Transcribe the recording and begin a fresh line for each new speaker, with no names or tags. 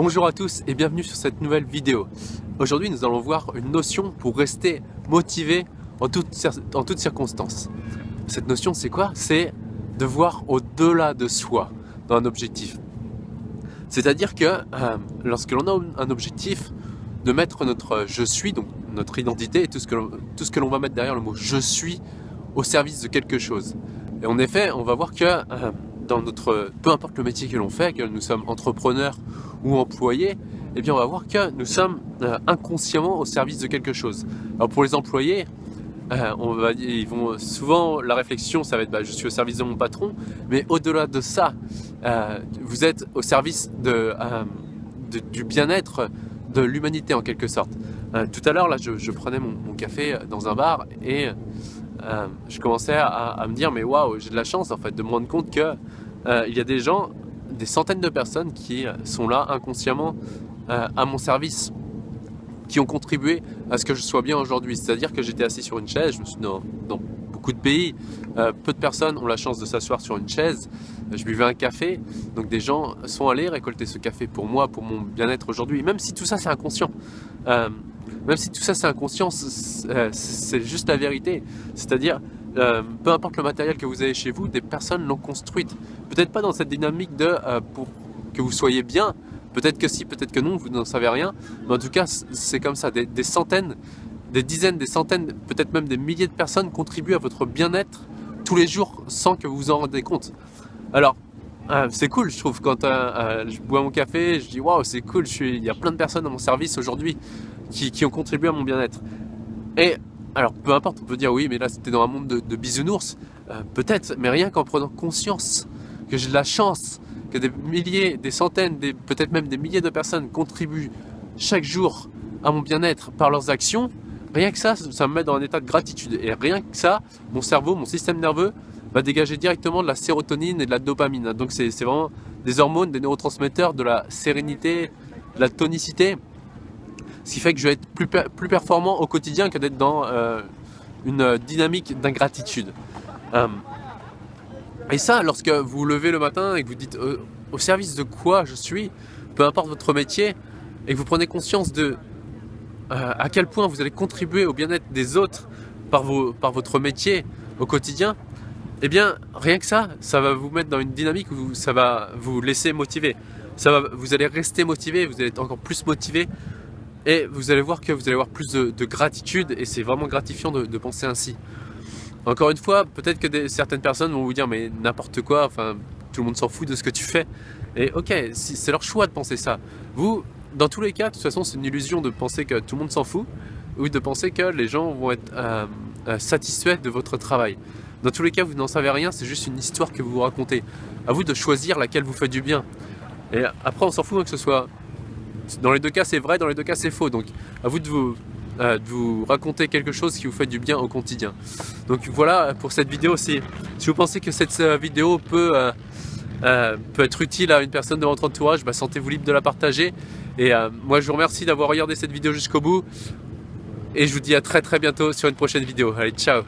Bonjour à tous et bienvenue sur cette nouvelle vidéo. Aujourd'hui nous allons voir une notion pour rester motivé en toutes circonstances. Cette notion c'est quoi? C'est de voir au-delà de soi dans un objectif. C'est-à-dire que lorsque l'on a un objectif, de mettre notre je suis, donc notre identité et tout ce que l'on va mettre derrière le mot je suis au service de quelque chose. Et en effet on va voir que dans peu importe le métier que l'on fait, que nous sommes entrepreneurs ou employés, eh bien on va voir que nous sommes inconsciemment au service de quelque chose. Alors pour les employés, ils vont souvent, la réflexion ça va être je suis au service de mon patron, mais au-delà de ça, vous êtes au service du bien-être de l'humanité en quelque sorte. Tout à l'heure là je prenais mon café dans un bar et je commençais à me dire mais waouh, j'ai de la chance en fait de me rendre compte que il y a des gens, des centaines de personnes qui sont là inconsciemment à mon service, qui ont contribué à ce que je sois bien aujourd'hui. C'est-à-dire que j'étais assis sur une chaise, je me suis dans beaucoup de pays, peu de personnes ont la chance de s'asseoir sur une chaise, je buvais un café, donc des gens sont allés récolter ce café pour moi, pour mon bien-être aujourd'hui, même si tout ça c'est inconscient. C'est juste la vérité. C'est-à-dire, peu importe le matériel que vous avez chez vous, des personnes l'ont construite. Peut-être pas dans cette dynamique pour que vous soyez bien, peut-être que si, peut-être que non, vous n'en savez rien, mais en tout cas c'est comme ça, des centaines, des dizaines, des centaines, peut-être même des milliers de personnes contribuent à votre bien-être tous les jours sans que vous vous en rendez compte. Alors, c'est cool, je trouve, quand je bois mon café, je dis waouh, c'est cool, il y a plein de personnes à mon service aujourd'hui qui ont contribué à mon bien-être. Et alors, peu importe, on peut dire oui, mais là c'était dans un monde de bisounours, peut-être, mais rien qu'en prenant conscience que j'ai de la chance, que des milliers, des centaines, peut-être même des milliers de personnes contribuent chaque jour à mon bien-être par leurs actions, rien que ça me met dans un état de gratitude. Et rien que ça, mon cerveau, mon système nerveux va dégager directement de la sérotonine et de la dopamine. Donc c'est vraiment des hormones, des neurotransmetteurs, de la sérénité, de la tonicité, ce qui fait que je vais être plus performant au quotidien que d'être dans une dynamique d'ingratitude. Et ça, lorsque vous vous levez le matin et que vous dites au service de quoi je suis, peu importe votre métier, et que vous prenez conscience de à quel point vous allez contribuer au bien-être des autres par votre métier au quotidien, eh bien rien que ça va vous mettre dans une dynamique où ça va vous laisser motiver. Vous allez rester motivé, vous allez être encore plus motivé et vous allez voir que vous allez avoir plus de gratitude et c'est vraiment gratifiant de penser ainsi. Encore une fois, peut-être que certaines personnes vont vous dire mais n'importe quoi, enfin tout le monde s'en fout de ce que tu fais. Et ok, c'est leur choix de penser ça. Vous, dans tous les cas, de toute façon c'est une illusion de penser que tout le monde s'en fout ou de penser que les gens vont être satisfaits de votre travail. Dans tous les cas, vous n'en savez rien, c'est juste une histoire que vous vous racontez. À vous de choisir laquelle vous fait du bien. Et après on s'en fout que ce soit... Dans les deux cas c'est vrai, dans les deux cas c'est faux. Donc à vous de vous raconter quelque chose qui vous fait du bien au quotidien. Donc voilà pour cette vidéo. Si vous pensez que cette vidéo peut être utile à une personne de votre entourage, sentez-vous libre de la partager. Et moi je vous remercie d'avoir regardé cette vidéo jusqu'au bout. Et je vous dis à très bientôt sur une prochaine vidéo. Allez, ciao!